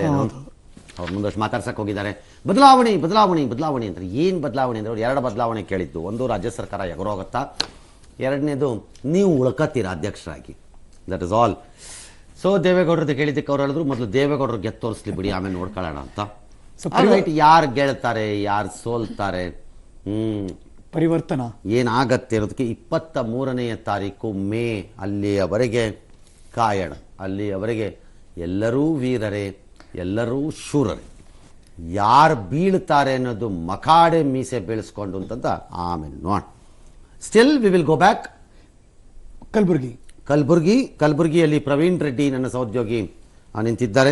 ಏನೋ ಅವ್ರು ಮುಂದಷ್ಟು ಮಾತಾಡ್ಸಕ್ಕೆ ಹೋಗಿದ್ದಾರೆ. ಬದಲಾವಣೆ ಬದಲಾವಣೆ ಬದಲಾವಣೆ ಅಂದ್ರೆ ಏನು ಬದಲಾವಣೆ ಅಂದರೆ ಅವ್ರು ಎರಡು ಬದಲಾವಣೆ ಕೇಳಿದ್ದು. ಒಂದು, ರಾಜ್ಯ ಸರ್ಕಾರ ಎಗರೋಗುತ್ತಾ. ಎರಡನೇದು, ನೀವು ಉಳ್ಕತ್ತೀರಾ ಅಧ್ಯಕ್ಷರಾಗಿ. That is all. ಸೊ ದೇವೇಗೌಡರದ್ದು ಕೇಳಿದ್ದಕ್ಕೆ ಅವ್ರು ಹೇಳಿದ್ರು ಮೊದಲು ದೇವೇಗೌಡರು ಗೆದ್ದು ತೋರಿಸ್ಲಿ ಬಿಡಿ, ಆಮೇಲೆ ನೋಡ್ಕೊಳ್ಳೋಣ ಅಂತ. ರೈಟ್, ಯಾರು ಗೆಳ್ತಾರೆ ಯಾರು ಸೋಲ್ತಾರೆ, ಪರಿವರ್ತನಾ ಏನಾಗತ್ತೆ ಅನ್ನೋದಕ್ಕೆ 23ನೇ ತಾರೀಕು ಮೇ ಅಲ್ಲಿಯವರೆಗೆ ಕಾಯೋಣ. ಅಲ್ಲಿಯವರೆಗೆ ಎಲ್ಲರೂ ವೀರರೇ, ಎಲ್ಲರೂ ಶೂರರೇ. ಯಾರು ಬೀಳ್ತಾರೆ ಅನ್ನೋದು ಮಖಾಡೆ ಮೀಸೆ ಬೀಳಿಸ್ಕೊಂಡು ಅಂತಂತ ಆಮೇಲೆ ನೋಡ. Still we will go back ಕಲಬುರಗಿಯಲ್ಲಿ ಪ್ರವೀಣ್ ರೆಡ್ಡಿ ನನ್ನ ಸಹೋದ್ಯೋಗಿ ನಿಂತಿದ್ದಾರೆ.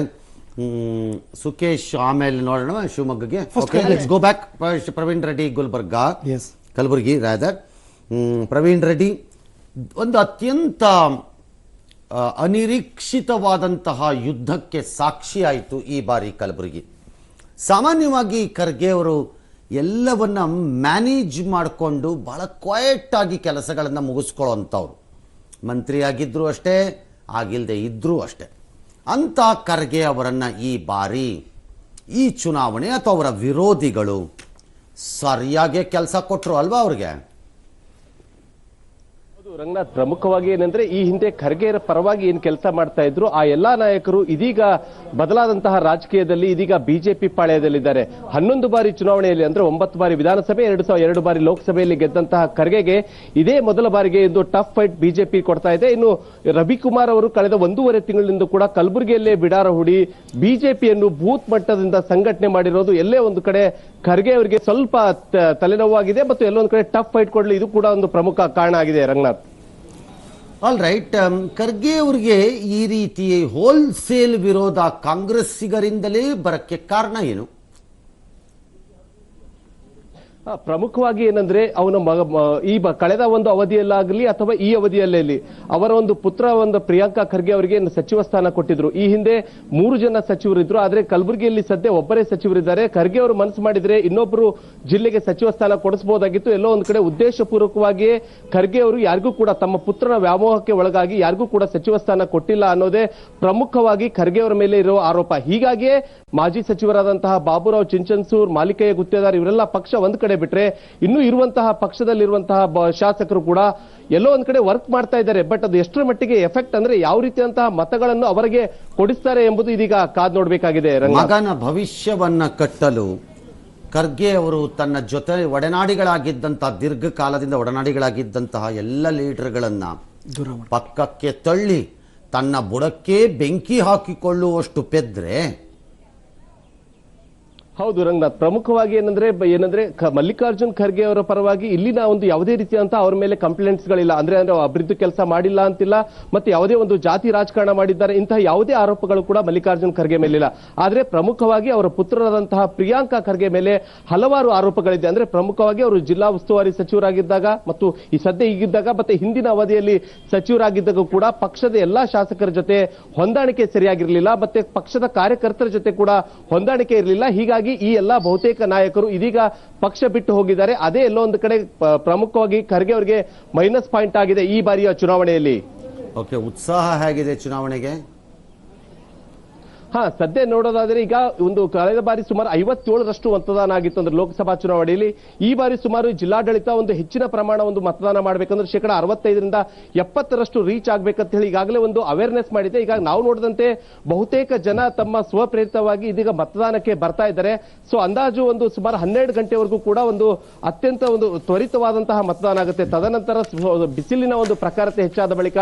ಸುಕೇಶ್ ಆಮೇಲೆ ನೋಡೋಣ ಶಿವಮೊಗ್ಗಗೆ. Let's go back. Praveen Reddy Gulbarga, Kalaburagi rather. Praveen Reddy ಒಂದು ಅತ್ಯಂತ ಅನಿರೀಕ್ಷಿತವಾದಂತಹ ಯುದ್ಧಕ್ಕೆ ಸಾಕ್ಷಿಯಾಯಿತು ಈ ಬಾರಿ ಕಲಬುರಗಿ. ಸಾಮಾನ್ಯವಾಗಿ ಖರ್ಗೆ ಅವರು ಎಲ್ಲವನ್ನ ಮ್ಯಾನೇಜ್ ಮಾಡಿಕೊಂಡು ಬಹಳ ಕ್ವಯಟ್ ಆಗಿ ಕೆಲಸಗಳನ್ನು ಮುಗಿಸ್ಕೊಳ್ಳೋಂಥವ್ರು. ಮಂತ್ರಿ ಆಗಿದ್ರು ಅಷ್ಟೇ, ಆಗಿಲ್ಲದೆ ಇದ್ರೂ ಅಷ್ಟೇ. ಅಂತ ಖರ್ಗೆ ಅವರನ್ನು ಈ ಬಾರಿ ಈ ಚುನಾವಣೆ ಅಥವಾ ಅವರ ವಿರೋಧಿಗಳು ಸರಿಯಾಗಿ ಕೆಲಸ ಕೊಟ್ಟರು ಅಲ್ವಾ ಅವ್ರಿಗೆ? ರಂಗನಾಥ್, ಪ್ರಮುಖವಾಗಿ ಏನಂದ್ರೆ ಈ ಹಿಂದೆ ಖರ್ಗೆರ ಪರವಾಗಿ ಏನ್ ಕೆಲಸ ಮಾಡ್ತಾ ಇದ್ರು ಆ ಎಲ್ಲಾ ನಾಯಕರು ಇದೀಗ ಬದಲಾದಂತಹ ರಾಜಕೀಯದಲ್ಲಿ ಇದೀಗ ಬಿಜೆಪಿ ಪಾಳ್ಯದಲ್ಲಿದ್ದಾರೆ. 11 ಬಾರಿ ಚುನಾವಣೆಯಲ್ಲಿ ಅಂದ್ರೆ 9 ಬಾರಿ ವಿಧಾನಸಭೆ, 2 ಬಾರಿ ಲೋಕಸಭೆಯಲ್ಲಿ ಗೆದ್ದಂತಹ ಖರ್ಗೆಗೆ ಇದೇ ಮೊದಲ ಬಾರಿಗೆ ಒಂದು ಟಫ್ ಫೈಟ್ ಬಿಜೆಪಿ ಕೊಡ್ತಾ ಇದೆ. ಇನ್ನು ರವಿಕುಮಾರ್ ಅವರು ಕಳೆದ 1.5 ತಿಂಗಳಿಂದ ಕೂಡ ಕಲಬುರಗಿಯಲ್ಲೇ ಬಿಡಾರ ಹೂಡಿ ಬಿಜೆಪಿಯನ್ನು ಬೂತ್ ಮಟ್ಟದಿಂದ ಸಂಘಟನೆ ಮಾಡಿರೋದು ಎಲ್ಲೇ ಒಂದು ಕಡೆ ಖರ್ಗೆ ಅವರಿಗೆ ಸ್ವಲ್ಪ ತಲೆನೋವಾಗಿದೆ ಮತ್ತು ಎಲ್ಲೊಂದು ಕಡೆ ಟಫ್ ಫೈಟ್ ಕೊಡಲಿ ಇದು ಕೂಡ ಒಂದು ಪ್ರಮುಖ ಕಾರಣ ಆಗಿದೆ. Ranganath, all right. ಖರ್ಗೆ ಅವರಿಗೆ ಈ ರೀತಿ ಹೋಲ್ಸೇಲ್ ವಿರೋಧ ಕಾಂಗ್ರೆಸ್ಸಿಗರಿಂದಲೇ ಬರಕ್ಕೆ ಕಾರಣ ಏನು? ಪ್ರಮುಖವಾಗಿ ಏನಂದ್ರೆ ಅವನ ಈ ಕಳೆದ ಒಂದು ಅವಧಿಯಲ್ಲಾಗಲಿ ಅಥವಾ ಈ ಅವಧಿಯಲ್ಲಿ ಅವರ ಒಂದು ಪುತ್ರ ಪ್ರಿಯಾಂಕಾ ಖರ್ಗೆ ಅವರಿಗೆ ಸಚಿವ ಸ್ಥಾನ ಕೊಟ್ಟಿದ್ರು. ಈ ಹಿಂದೆ 3 ಜನ ಸಚಿವರಿದ್ರು, ಆದ್ರೆ ಕಲಬುರಗಿಯಲ್ಲಿ ಸದ್ಯ ಒಬ್ಬರೇ ಸಚಿವರಿದ್ದಾರೆ. ಖರ್ಗೆ ಅವರು ಮನಸ್ಸು ಮಾಡಿದ್ರೆ ಇನ್ನೊಬ್ಬರು ಜಿಲ್ಲೆಗೆ ಸಚಿವ ಸ್ಥಾನ ಕೊಡಿಸಬಹುದಾಗಿತ್ತು. ಎಲ್ಲೋ ಒಂದು ಕಡೆ ಉದ್ದೇಶಪೂರ್ವಕವಾಗಿಯೇ ಖರ್ಗೆ ಅವರು ಯಾರಿಗೂ ಕೂಡ ತಮ್ಮ ಪುತ್ರನ ವ್ಯಾಮೋಹಕ್ಕೆ ಒಳಗಾಗಿ ಯಾರಿಗೂ ಕೂಡ ಸಚಿವ ಸ್ಥಾನ ಕೊಟ್ಟಿಲ್ಲ ಅನ್ನೋದೇ ಪ್ರಮುಖವಾಗಿ ಖರ್ಗೆ ಅವರ ಮೇಲೆ ಇರುವ ಆರೋಪ. ಹೀಗಾಗಿಯೇ ಮಾಜಿ ಸಚಿವರಾದಂತಹ ಬಾಬುರಾವ್ ಚಿಂಚನ್ಸೂರ್, ಮಾಲಿಕಯ್ಯ ಗುತ್ತೇದಾರ್ ಇವರೆಲ್ಲ ಪಕ್ಷ ಒಂದ್ ಕಡೆ ಬಿಟ್ರೆ ಇನ್ನು ಇರುವಂತಹ ಪಕ್ಷದಲ್ಲಿರುವಂತಹ ಶಾಸಕರು ಕೂಡ ಎಲ್ಲೋ ಒಂದ್ ಕಡೆ ವರ್ಕ್ ಮಾಡ್ತಾ ಇದ್ದಾರೆ. ಬಟ್ ಅದು ಎಷ್ಟರ ಮಟ್ಟಿಗೆ ಎಫೆಕ್ಟ್ ಅಂದ್ರೆ ಯಾವ ರೀತಿಯಂತಹ ಮತಗಳನ್ನು ಅವರಿಗೆ ಕೊಡಿಸ್ತಾರೆ ಎಂಬುದು ಇದೀಗ ಕಾದ್ ನೋಡಬೇಕಾಗಿದೆ. ಮಗನ ಭವಿಷ್ಯವನ್ನ ಕಟ್ಟಲು ಖರ್ಗೆ ಅವರು ತನ್ನ ಜೊತೆ ಒಡನಾಡಿಗಳಾಗಿದ್ದಂತಹ ದೀರ್ಘಕಾಲದಿಂದ ಒಡನಾಡಿಗಳಾಗಿದ್ದಂತಹ ಎಲ್ಲ ಲೀಡರ್ಗಳನ್ನ ಪಕ್ಕಕ್ಕೆ ತಳ್ಳಿ ತನ್ನ ಬುಡಕ್ಕೆ ಬೆಂಕಿ ಹಾಕಿಕೊಳ್ಳುವಷ್ಟು ಪೆದ್ರೆ. ಹೌದು ರಂಗನಾಥ್, ಪ್ರಮುಖವಾಗಿ ಏನಂದ್ರೆ ಮಲ್ಲಿಕಾರ್ಜುನ್ ಖರ್ಗೆ ಅವರ ಪರವಾಗಿ ಇಲ್ಲಿನ ಒಂದು ಯಾವುದೇ ರೀತಿಯಂತಹ ಅವರ ಮೇಲೆ ಕಂಪ್ಲೇಂಟ್ಸ್ ಗಳಿಲ್ಲ. ಅಂದ್ರೆ ಅಭಿವೃದ್ಧಿ ಕೆಲಸ ಮಾಡಿಲ್ಲ ಅಂತಿಲ್ಲ, ಮತ್ತೆ ಯಾವುದೇ ಒಂದು ಜಾತಿ ರಾಜಕಾರಣ ಮಾಡಿದ್ದಾರೆ ಇಂತಹ ಯಾವುದೇ ಆರೋಪಗಳು ಕೂಡ ಮಲ್ಲಿಕಾರ್ಜುನ್ ಖರ್ಗೆ ಮೇಲಿಲ್ಲ. ಆದ್ರೆ ಪ್ರಮುಖವಾಗಿ ಅವರ ಪುತ್ರರಾದಂತಹ ಪ್ರಿಯಾಂಕಾ ಖರ್ಗೆ ಮೇಲೆ ಹಲವಾರು ಆರೋಪಗಳಿದೆ. ಅಂದ್ರೆ ಪ್ರಮುಖವಾಗಿ ಅವರು ಜಿಲ್ಲಾ ಉಸ್ತುವಾರಿ ಸಚಿವರಾಗಿದ್ದಾಗ ಮತ್ತು ಈ ಸದ್ಯ ಈಗಿದ್ದಾಗ ಮತ್ತೆ ಹಿಂದಿನ ಅವಧಿಯಲ್ಲಿ ಸಚಿವರಾಗಿದ್ದಾಗ ಕೂಡ ಪಕ್ಷದ ಎಲ್ಲಾ ಶಾಸಕರ ಜೊತೆ ಹೊಂದಾಣಿಕೆ ಸರಿಯಾಗಿರಲಿಲ್ಲ, ಮತ್ತೆ ಪಕ್ಷದ ಕಾರ್ಯಕರ್ತರ ಜೊತೆ ಕೂಡ ಹೊಂದಾಣಿಕೆ ಇರಲಿಲ್ಲ. ಹೀಗಾಗಿ ಈ ಎಲ್ಲಾ ಬಹುತೇಕ ನಾಯಕರು ಇದೀಗ ಪಕ್ಷ ಬಿಟ್ಟು ಹೋಗಿದ್ದಾರೆ. ಅದೇ ಎಲ್ಲೋ ಒಂದು ಕಡೆ ಪ್ರಮುಖವಾಗಿ ಖರ್ಗೆ ಅವರಿಗೆ ಮೈನಸ್ ಪಾಯಿಂಟ್ ಆಗಿದೆ ಈ ಬಾರಿಯ ಚುನಾವಣೆಯಲ್ಲಿ. ಓಕೆ, ಉತ್ಸಾಹ ಹೇಗಿದೆ ಚುನಾವಣೆಗೆ? ಸದ್ಯ ನೋಡೋದಾದ್ರೆ ಈಗ ಒಂದು ಕಳೆದ ಬಾರಿ ಸುಮಾರು 57ರಷ್ಟು ಮತದಾನ ಆಗಿತ್ತು ಅಂದ್ರೆ ಲೋಕಸಭಾ ಚುನಾವಣೆಯಲ್ಲಿ. ಈ ಬಾರಿ ಸುಮಾರು ಜಿಲ್ಲಾಡಳಿತ ಒಂದು ಹೆಚ್ಚಿನ ಪ್ರಮಾಣ ಒಂದು ಮತದಾನ ಮಾಡಬೇಕಂದ್ರೆ 65% 70ರಷ್ಟು ರೀಚ್ ಆಗ್ಬೇಕಂತ ಹೇಳಿ ಈಗಾಗಲೇ ಒಂದು ಅವೇರ್ನೆಸ್ ಮಾಡಿದೆ. ಈಗ ನಾವು ನೋಡಿದಂತೆ ಬಹುತೇಕ ಜನ ತಮ್ಮ ಸ್ವಪ್ರೇರಿತವಾಗಿ ಇದೀಗ ಮತದಾನಕ್ಕೆ ಬರ್ತಾ ಇದ್ದಾರೆ. ಸೊ ಅಂದಾಜು ಒಂದು ಸುಮಾರು 12 ಗಂಟೆವರೆಗೂ ಕೂಡ ಒಂದು ಅತ್ಯಂತ ಒಂದು ತ್ವರಿತವಾದಂತಹ ಮತದಾನ ಆಗುತ್ತೆ. ತದನಂತರ ಬಿಸಿಲಿನ ಒಂದು ಪ್ರಖರತೆ ಹೆಚ್ಚಾದ ಬಳಿಕ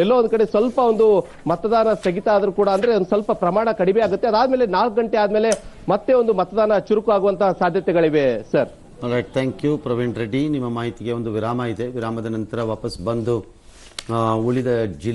ಎಲ್ಲೋ ಒಂದು ಕಡೆ ಸ್ವಲ್ಪ ಒಂದು ಮತದಾನ ಸ್ಥಗಿತ ಆದ್ರೂ ಕೂಡ ಅಂದ್ರೆ ಒಂದು ಸ್ವಲ್ಪ ಪ್ರಮಾಣ ಕಡಿಮೆ ಆಗುತ್ತೆ. ಅದಾದ್ಮೇಲೆ 4 ಗಂಟೆ ಆದ್ಮೇಲೆ ಮತ್ತೆ ಒಂದು ಮತದಾನ ಚುರುಕು ಆಗುವಂತಹ ಸಾಧ್ಯತೆಗಳಿವೆ. Sir, thank you Praveen Reddy. ನಿಮ್ಮ ಮಾಹಿತಿಗೆ ಒಂದು ವಿರಾಮ ಇದೆ. ವಿರಾಮದ ನಂತರ ವಾಪಸ್ ಬಂದು ಉಳಿದ ಜಿಲ್ಲೆ